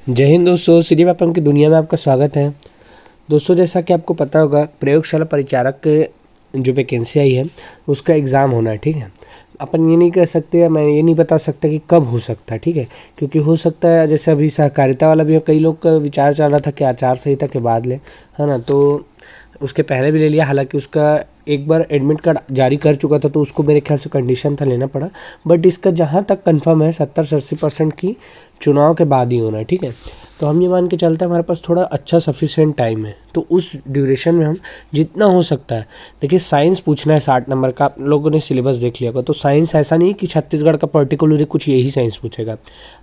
जय हिंद दोस्तों, सीधी व्यापम की दुनिया में आपका स्वागत है। दोस्तों, जैसा कि आपको पता होगा, प्रयोगशाला परिचारक के जो वैकेंसी आई है उसका एग्ज़ाम होना है। ठीक है, अपन ये नहीं कह सकते, मैं ये नहीं बता सकता कि कब हो सकता है। ठीक है, क्योंकि हो सकता है जैसे अभी सहकारिता वाला भी कई लोग का विचार चल रहा था कि आचार संहिता के बाद ले, है ना, तो उसके पहले भी ले लिया। हालांकि उसका एक बार एडमिट कार्ड जारी कर चुका था तो उसको मेरे ख्याल से कंडीशन था लेना पड़ा। बट इसका जहाँ तक कंफर्म है 70 से 80% की चुनाव के बाद ही होना है। ठीक है, तो हम ये मान के चलते हैं हमारे पास थोड़ा अच्छा सफिशिएंट टाइम है, तो उस ड्यूरेशन में हम जितना हो सकता है। देखिए, साइंस पूछना है 60 नंबर का, आप लोगों ने सिलेबस देख लिया होगा। तो साइंस ऐसा नहीं कि छत्तीसगढ़ का पर्टिकुलरली कुछ यही साइंस पूछेगा।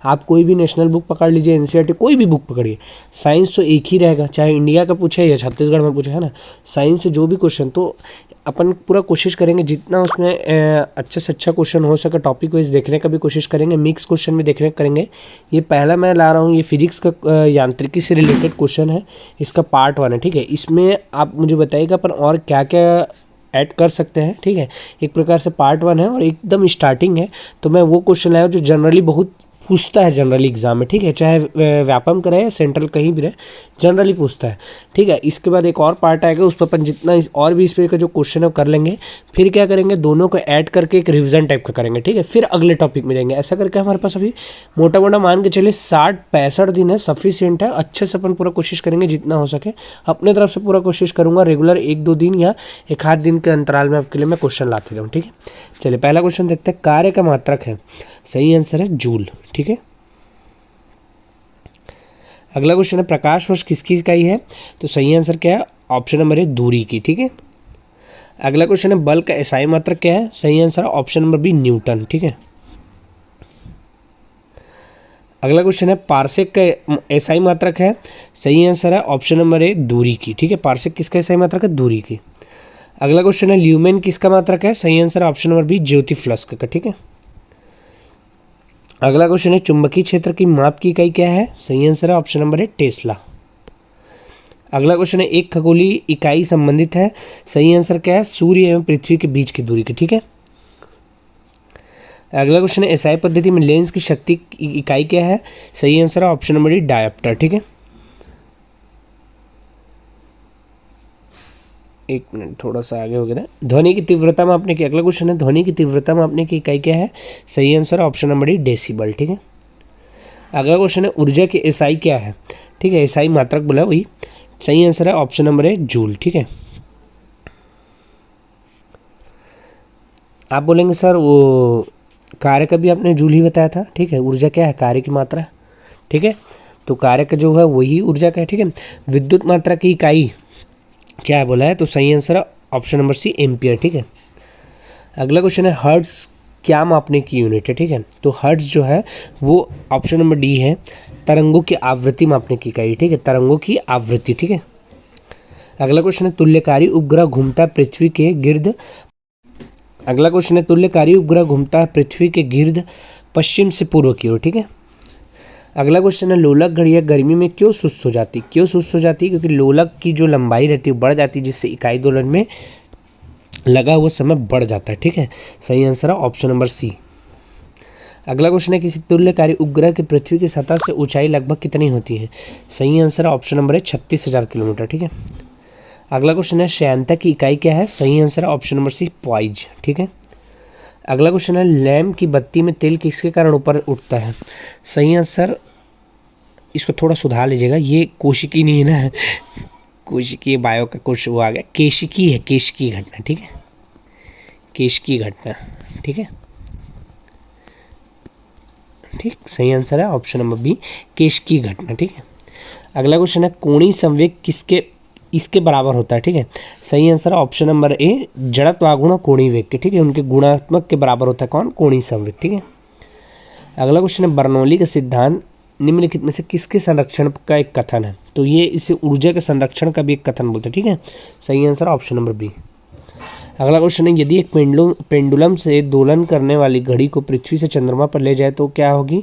आप कोई भी नेशनल बुक पकड़ लीजिए, एनसीईआरटी कोई भी बुक पकड़िए, साइंस तो एक ही रहेगा, चाहे इंडिया का पूछे या छत्तीसगढ़ में पूछे, है ना। साइंस से जो भी क्वेश्चन, तो अपन पूरा कोशिश करेंगे जितना उसमें अच्छे से अच्छा क्वेश्चन हो सके टॉपिक वाइज देखने का भी कोशिश करेंगे, मिक्स क्वेश्चन भी देखने करेंगे। ये पहला मैं ला रहा हूँ, ये फिजिक्स का यांत्रिकी से रिलेटेड क्वेश्चन है, इसका पार्ट 1 है। ठीक है, इसमें आप मुझे बताइएगा अपन और क्या क्या ऐड कर सकते हैं। ठीक है, एक प्रकार से पार्ट 1 है और एकदम स्टार्टिंग है, तो मैं वो क्वेश्चन लाया जो जनरली बहुत पूछता है जनरली एग्जाम में। ठीक है, चाहे व्यापम का रहे या सेंट्रल कहीं भी रहे, जनरली पूछता है। ठीक है, इसके बाद एक और पार्ट आएगा, उस पर अपन जितना और भी इस पर का जो क्वेश्चन है वो कर लेंगे। फिर क्या करेंगे, दोनों को ऐड करके एक रिवीजन टाइप का करेंगे। ठीक है, फिर अगले टॉपिक में जाएंगे। ऐसा करके हमारे पास अभी मोटा मोटा मान के चलिए 60-65 दिन है, सफिशियंट है। अच्छे से अपन पूरा कोशिश करेंगे जितना हो सके, अपने तरफ से पूरा कोशिश करूंगा। रेगुलर 1-2 दिन या 1 आध दिन के अंतराल में आपके लिए मैं क्वेश्चन लाते जाऊँ। ठीक है, चलिए पहला क्वेश्चन देखते हैं। कार्य का मात्रक है, सही आंसर है जूल। ठीक है, अगला क्वेश्चन है प्रकाश वर्ष किसकी इकाई है, तो सही आंसर क्या है, ऑप्शन नंबर है दूरी की। ठीक है, अगला क्वेश्चन है बल का एसआई मात्रक क्या है, सही आंसर है ऑप्शन नंबर बी न्यूटन। ठीक है, अगला क्वेश्चन है पारसेक का एसआई मात्रक है, सही आंसर है ऑप्शन नंबर ए दूरी की। ठीक है, पारसेक किसका एसआई मात्रक है, दूरी की। अगला क्वेश्चन है ल्यूमेन किसका मात्रक है, सही आंसर है ऑप्शन नंबर बी ज्योतिफ्लस्क का। ठीक है, अगला क्वेश्चन है चुंबकीय क्षेत्र की माप की इकाई क्या है, सही आंसर है ऑप्शन नंबर है टेस्ला। अगला क्वेश्चन है एक खगोलीय इकाई संबंधित है, सही आंसर क्या है, सूर्य एवं पृथ्वी के बीच की दूरी की। ठीक है, अगला क्वेश्चन है एसआई पद्धति में लेंस की शक्ति इकाई क्या है, सही आंसर है ऑप्शन नंबर डी डायोप्टर। ठीक है, एक मिनट थोड़ा सा आगे हो गया ना। ध्वनि की तीव्रता मापने की, अगला क्वेश्चन है ध्वनि की तीव्रता मापने की इकाई क्या है, सही आंसर है ऑप्शन नंबर डी डेसिबल। ठीक है, अगला क्वेश्चन है ऊर्जा की एसआई क्या है। ठीक है, एसआई मात्रक बोला वही, सही आंसर है ऑप्शन नंबर है जूल। ठीक है, आप बोलेंगे सर वो कार्य का भी आपने जूल ही बताया था। ठीक है, ऊर्जा क्या है, कार्य की मात्रा। ठीक है, तो कार्य का जो है वही ऊर्जा का है। ठीक है, विद्युत मात्रा की इकाई क्या है बोला है, तो सही आंसर है ऑप्शन नंबर सी एम्पियर। ठीक है, अगला क्वेश्चन है हर्ट्ज क्या मापने की यूनिट है। ठीक है, तो हर्ट्ज जो है वो ऑप्शन नंबर डी है, तरंगों की आवृत्ति मापने की इकाई। ठीक है, तरंगों की आवृत्ति। ठीक है, अगला क्वेश्चन है तुल्यकारी उपग्रह घूमता है पृथ्वी के गिर्द, अगला क्वेश्चन है तुल्यकारी उपग्रह घूमता है पृथ्वी के गिर्द पश्चिम से पूर्व की ओर। ठीक है, अगला क्वेश्चन है लोलक घड़ियाँ गर्मी में क्यों सुस्त हो जाती, क्यों सुस्त हो जाती है, क्योंकि लोलक की जो लंबाई रहती है बढ़ जाती है, जिससे इकाई दोलन में लगा हुआ समय बढ़ जाता है। ठीक है, सही आंसर है ऑप्शन नंबर सी। अगला क्वेश्चन है किसी तुल्यकारी उपग्रह की पृथ्वी की सतह से ऊंचाई लगभग कितनी होती है, सही आंसर है ऑप्शन नंबर है 36,000 किलोमीटर। ठीक है, अगला क्वेश्चन है श्यानता की इकाई क्या है, सही आंसर है ऑप्शन नंबर सी पॉइज। ठीक है, अगला क्वेश्चन है लैम्प की बत्ती में तेल किसके कारण ऊपर उठता है, सही आंसर, इसको थोड़ा सुधार लीजिएगा, ये कोशिकी नहीं है ना, कोशिकीय बायो का कुछ वो आ गया, केशिकी है, केशिकी घटना। ठीक है, केशिकी घटना। ठीक है, ठीक, सही आंसर है ऑप्शन नंबर बी केशिकी घटना। ठीक है, अगला क्वेश्चन है कोणीय संवेग किसके इसके बराबर होता है। ठीक है, सही आंसर है ऑप्शन नंबर ए जड़त्वागुण और कोणीय वेग के। ठीक है, उनके गुणात्मक के बराबर होता है कौन, कोणीय संवेग। ठीक है, अगला क्वेश्चन है बर्नौली का सिद्धांत निम्नलिखित में से किसके संरक्षण का एक कथन है, तो ये इसे ऊर्जा के संरक्षण का भी एक कथन बोलते हैं। ठीक है, सही आंसर ऑप्शन नंबर बी। अगला क्वेश्चन है यदि एक पेंडुलम से दोलन करने वाली घड़ी को पृथ्वी से चंद्रमा पर ले जाए तो क्या होगी,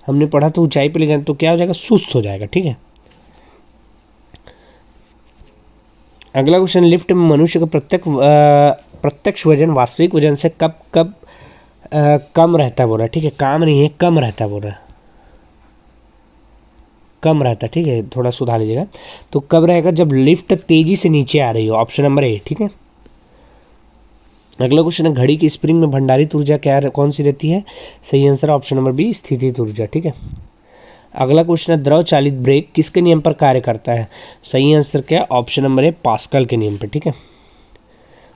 हमने पढ़ा तो ऊंचाई पर ले जाए तो क्या हो जाएगा, सुस्त हो जाएगा। ठीक है, अगला क्वेश्चन लिफ्ट में मनुष्य का प्रत्यक्ष वजन वास्तविक वजन से कब कब कम रहता है बोल रहा है। ठीक है, काम नहीं है, कम रहता है बोल रहा है। कम रहता है, ठीक है, थोड़ा सुधार लीजिएगा। तो कब रहेगा? जब लिफ्ट तेजी से नीचे आ रही हो, ऑप्शन नंबर ए, ठीक है। अगला क्वेश्चन है, घड़ी की स्प्रिंग में भंडारित ऊर्जा कौन सी रहती है? सही आंसर ऑप्शन नंबर बी, स्थितिज ऊर्जा, ठीक है। अगला क्वेश्चन है, द्रव चालित ब्रेक किसके नियम पर कार्य करता है? सही आंसर क्या है? ऑप्शन नंबर ए, पास्कल के नियम पर, ठीक है।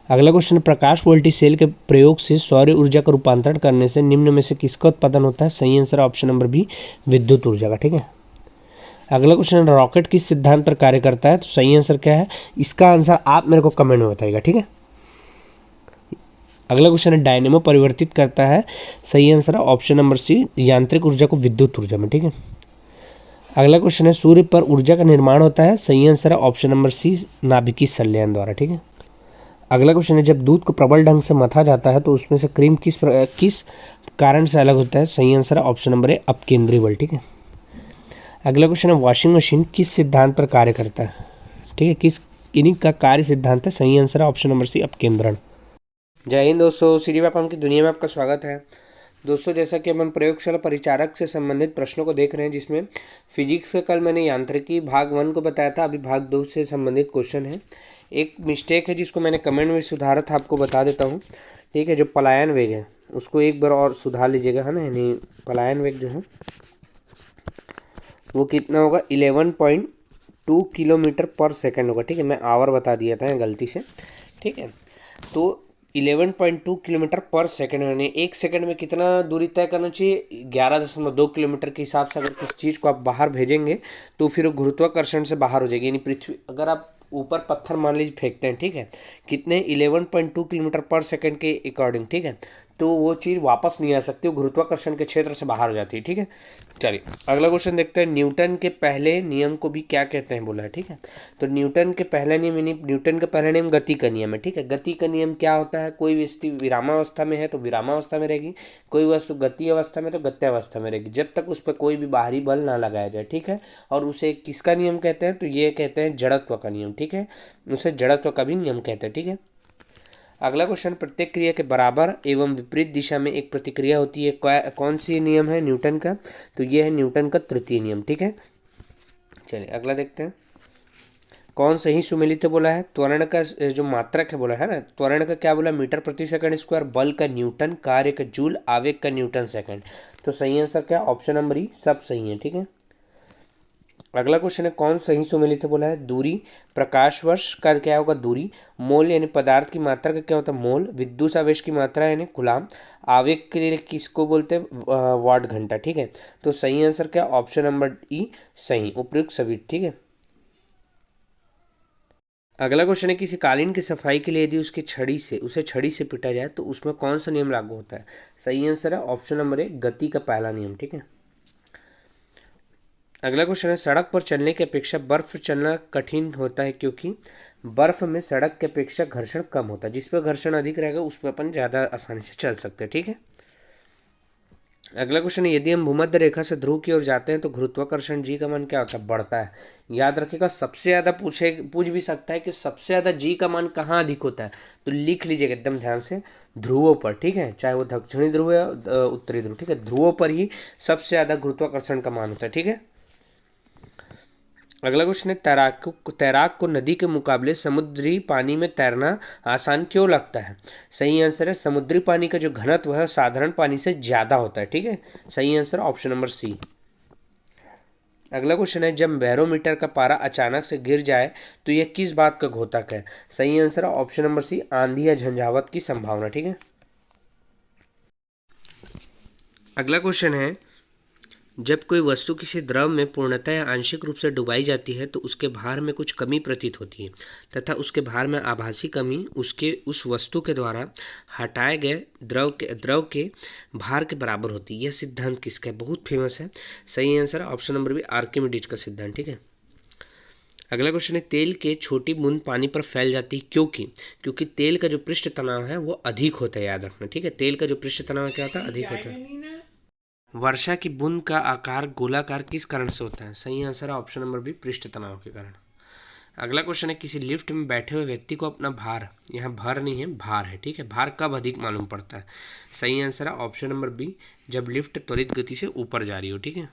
अगला क्वेश्चन है, प्रकाश वोल्टी सेल के प्रयोग से सौर ऊर्जा का रूपांतरण करने से निम्न में से किसका उत्पादन होता है? सही आंसर ऑप्शन नंबर बी, विद्युत ऊर्जा का, ठीक है। अगला क्वेश्चन है, रॉकेट किस सिद्धांत पर कार्य करता है? तो सही आंसर क्या है? इसका आंसर आप मेरे को कमेंट में बताइएगा, ठीक है। अगला क्वेश्चन है, डायनेमो परिवर्तित करता है? सही आंसर है ऑप्शन नंबर सी, यांत्रिक ऊर्जा को विद्युत ऊर्जा में, ठीक है। अगला क्वेश्चन है, सूर्य पर ऊर्जा का निर्माण होता है? सही आंसर है ऑप्शन नंबर सी, नाभिकीय संलयन द्वारा, ठीक है। अगला क्वेश्चन है, जब दूध को प्रबल ढंग से मथा जाता है तो उसमें से क्रीम किस कारण से अलग होता है? सही आंसर है ऑप्शन नंबर ए, अपकेंद्री बल, ठीक है। अगला क्वेश्चन है, वॉशिंग मशीन किस सिद्धांत पर कार्य करता है? ठीक है, किस इन्हीं का कार्य सिद्धांत है? सही आंसर है ऑप्शन नंबर सी, अपकेंद्रण। जय हिंद दोस्तों, सीधी व्यापम की दुनिया में आपका स्वागत है। दोस्तों, जैसा कि हम प्रयोगशाला परिचारक से संबंधित प्रश्नों को देख रहे हैं, जिसमें फिजिक्स का कल मैंने यांत्रिकी भाग 1 को बताया था, अभी भाग 2 से संबंधित क्वेश्चन है। एक मिस्टेक है जिसको मैंने कमेंट में सुधारा था, आपको बता देता हूँ, ठीक है। जो पलायन वेग है उसको एक बार और सुधार लीजिएगा, है ना। यानी पलायन वेग जो है वो कितना होगा? 11.2 किलोमीटर पर सेकेंड होगा, ठीक है। मैं आवर बता दिया था गलती से, ठीक है। तो 11.2 किलोमीटर पर सेकंड, यानी एक सेकंड में कितना दूरी तय करना चाहिए? 11.2 किलोमीटर के हिसाब से अगर किसी चीज़ को आप बाहर भेजेंगे तो फिर वो गुरुत्वाकर्षण से बाहर हो जाएगी। यानी पृथ्वी, अगर आप ऊपर पत्थर मान लीजिए फेंकते हैं, ठीक है, कितने 11.2 किलोमीटर पर सेकंड के अकॉर्डिंग, ठीक है, तो वो चीज़ वापस नहीं आ सकती, वो गुरुत्वाकर्षण के क्षेत्र से बाहर हो जाती है, ठीक है। चलिए अगला क्वेश्चन देखते हैं, न्यूटन के पहले नियम को भी क्या कहते हैं बोला है, ठीक है। तो न्यूटन के पहला नियम, यानी न्यूटन का पहला नियम गति का नियम है, ठीक है। गति का नियम क्या होता है? कोई वस्तु विरामावस्था में है तो विरामावस्था में रहेगी, कोई वस्तु गति अवस्था में तो गत्यावस्था में रहेगी, जब तक उस पर कोई भी बाहरी बल ना लगाया जाए, ठीक है। और उसे किसका नियम कहते हैं? तो ये कहते हैं जड़त्व का नियम, ठीक है। उसे जड़त्व का भी नियम कहते हैं, ठीक है। अगला क्वेश्चन, प्रत्येक क्रिया के बराबर एवं विपरीत दिशा में एक प्रतिक्रिया होती है, कौन सी नियम है न्यूटन का? तो ये है न्यूटन का तृतीय नियम, ठीक है। चलिए अगला देखते हैं, कौन सही सुमेलित बोला है? त्वरण का जो मात्रक है बोला है ना, त्वरण का क्या बोला? मीटर प्रति सेकंड स्क्वायर, बल का न्यूटन, कार्य का जूल, आवेग का न्यूटन सेकंड। तो सही आंसर क्या? ऑप्शन नंबर ई, सब सही है, ठीक है। अगला क्वेश्चन है, कौन सही सुमेलित बोला है? दूरी, प्रकाश वर्ष का क्या होगा? दूरी, मोल यानी पदार्थ की मात्रा का क्या होता है? मोल, विद्युत आवेश की मात्रा यानी कूलाम, आवेग के लिए किसको बोलते हैं? वाट घंटा, ठीक है। तो सही आंसर क्या? ऑप्शन नंबर ई, सही, उपयुक्त सभी, ठीक है। अगला क्वेश्चन है, किसी कालीन की सफाई के लिए यदि उसे छड़ी से पीटा जाए तो उसमें कौन सा नियम लागू होता है? सही आंसर है ऑप्शन नंबर ए, गति का पहला नियम, ठीक है। अगला क्वेश्चन है, सड़क पर चलने की अपेक्षा बर्फ चलना कठिन होता है क्योंकि बर्फ में सड़क की अपेक्षा घर्षण कम होता है, जिस पर घर्षण अधिक रहेगा उस पर अपन ज़्यादा आसानी से चल सकते हैं, ठीक है। अगला क्वेश्चन है, यदि हम भूमध्य रेखा से ध्रुव की ओर जाते हैं तो गुरुत्वाकर्षण जी का मान क्या होता है? बढ़ता है। याद रखिएगा, सबसे ज़्यादा पूछ भी सकता है कि सबसे ज़्यादा जी का मान कहाँ अधिक होता है, तो लिख लीजिएगा एकदम ध्यान से, ध्रुवों पर, ठीक है, चाहे वो दक्षिणी ध्रुव या उत्तरी ध्रुव, ठीक है, ध्रुवों पर ही सबसे ज़्यादा गुरुत्वाकर्षण का मान होता है, ठीक है। अगला क्वेश्चन है, तैराक को नदी के मुकाबले समुद्री पानी में तैरना आसान क्यों लगता है? सही आंसर है, समुद्री पानी का जो घनत्व है साधारण पानी से ज़्यादा होता है, ठीक है। सही आंसर ऑप्शन नंबर सी। अगला क्वेश्चन है, जब बैरोमीटर का पारा अचानक से गिर जाए तो यह किस बात का घोतक है? सही आंसर है ऑप्शन नंबर सी, आंधी या झंझावत की संभावना, ठीक है। अगला क्वेश्चन है, जब कोई वस्तु किसी द्रव में पूर्णतः या आंशिक रूप से डुबाई जाती है तो उसके भार में कुछ कमी प्रतीत होती है तथा उसके भार में आभासी कमी उसके उस वस्तु के द्वारा हटाए गए द्रव के भार के बराबर होती है। यह सिद्धांत किसका है? बहुत फेमस है। सही आंसर है ऑप्शन नंबर बी, आर्किमिडीज का सिद्धांत, ठीक है। अगला क्वेश्चन है, तेल के छोटी बूंद पानी पर फैल जाती है क्योंकि तेल का जो पृष्ठ तनाव है वो अधिक होता है, याद रखना, ठीक है। तेल का जो पृष्ठ तनाव क्या होता है? अधिक होता है। वर्षा की बूंद का आकार गोलाकार किस कारण से होता है? सही आंसर है ऑप्शन नंबर बी, पृष्ठ तनाव के कारण। अगला क्वेश्चन है, किसी लिफ्ट में बैठे हुए व्यक्ति को अपना भार, यहाँ भर नहीं है भार है, ठीक है, भार कब अधिक मालूम पड़ता है? सही आंसर है ऑप्शन नंबर बी, जब लिफ्ट त्वरित गति से ऊपर जा रही हो, ठीक है।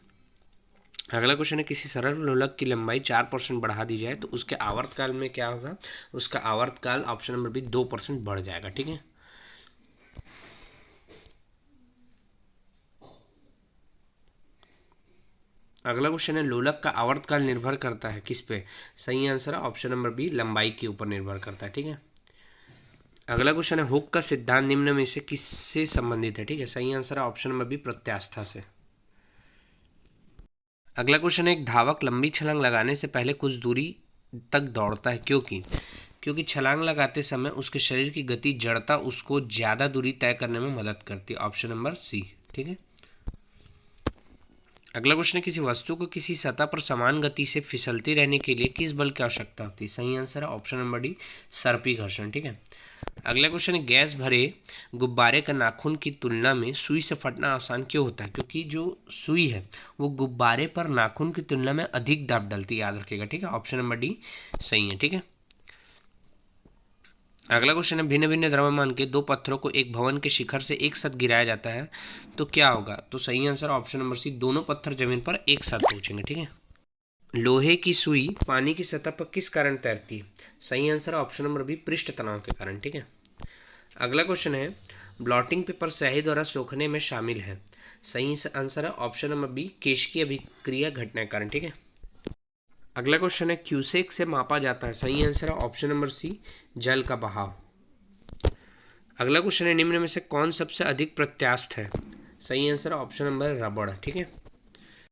अगला क्वेश्चन है, किसी सरल लोलक की लंबाई 4% बढ़ा दी जाए तो उसके आवर्तकाल में क्या होगा? उसका आवर्तकाल ऑप्शन नंबर बी 2% बढ़ जाएगा। ठीक है। अगला क्वेश्चन है, लोलक का आवर्तकाल निर्भर करता है किस पे? सही आंसर है ऑप्शन नंबर बी, लंबाई के ऊपर निर्भर करता है। ठीक है। अगला क्वेश्चन है, हुक का सिद्धांत निम्न में से किससे संबंधित है? ठीक है। सही आंसर है ऑप्शन नंबर बी, प्रत्यास्था से। अगला क्वेश्चन है, एक धावक लंबी छलांग लगाने से पहले कुछ दूरी तक दौड़ता है क्योंकि छलांग लगाते समय उसके शरीर की गति जड़ता उसको ज़्यादा दूरी तय करने में मदद करती है। Option number C. ठीक है। अगला क्वेश्चन है, किसी वस्तु को किसी सतह पर समान गति से फिसलती रहने के लिए किस बल की आवश्यकता होती है? सही आंसर है ऑप्शन नंबर डी, सर्पी घर्षण। ठीक है। अगला क्वेश्चन है, गैस भरे गुब्बारे का नाखून की तुलना में सुई से फटना आसान क्यों होता है? क्योंकि जो सुई है वो गुब्बारे पर नाखून की तुलना में अधिक दाब डालती है, याद रखिएगा। ठीक है। ऑप्शन नंबर डी सही है। ठीक है। अगला क्वेश्चन है, भिन्न भिन्न द्रव्यमान के दो पत्थरों को एक भवन के शिखर से एक साथ गिराया जाता है तो क्या होगा? तो सही आंसर ऑप्शन नंबर सी, दोनों पत्थर जमीन पर एक साथ पहुंचेंगे। ठीक है। लोहे की सुई पानी की सतह पर किस कारण तैरती है? सही आंसर ऑप्शन नंबर बी, पृष्ठ तनाव के कारण। ठीक है। अगला क्वेश्चन है, ब्लॉटिंग पेपर स्याही द्वारा सोखने में शामिल है। सही आंसर है ऑप्शन नंबर बी, केशिकीय अभिक्रिया घटना के कारण। ठीक है। अगला क्वेश्चन है, क्यूसेक से मापा जाता है। सही आंसर है ऑप्शन नंबर सी, जल का बहाव। अगला क्वेश्चन है, निम्न में से कौन सबसे अधिक प्रत्यास्थ है? सही आंसर है ऑप्शन नंबर रबड़। ठीक है।